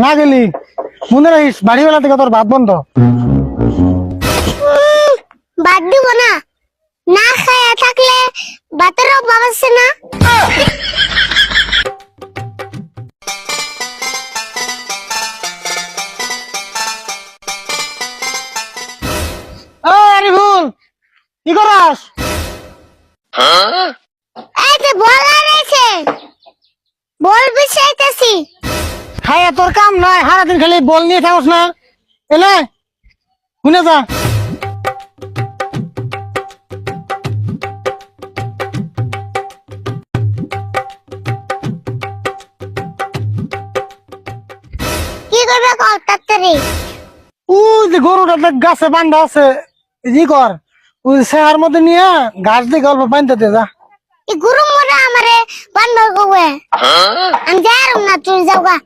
না গেলি মনে রাখিস বাড়িওয়ালা থেকে তোর ভাত বন্ধ। বাদ দিব না, না খায়া থাকলে ভাতের অভাব আছে না। আরিফুল কি করাস? এই যে বল আইছে, বল বিছাইতেছি। খায়া তোর কাম নাই, সারাদিন খালি বল নিয়ে থাকস না। এলে শুনে যা। কি করবে কল তাড়াতাড়ি। ওই যে গরুটা গাছে বান্ধা আছে, ই কর ওই সেহার মধ্যে নিয়ে ঘাস দিয়ে অল্প পানি দিতে যা। এই গুরু মোরা আমারে বান্ধব কবে আমি যাই না, তুই যাওগা।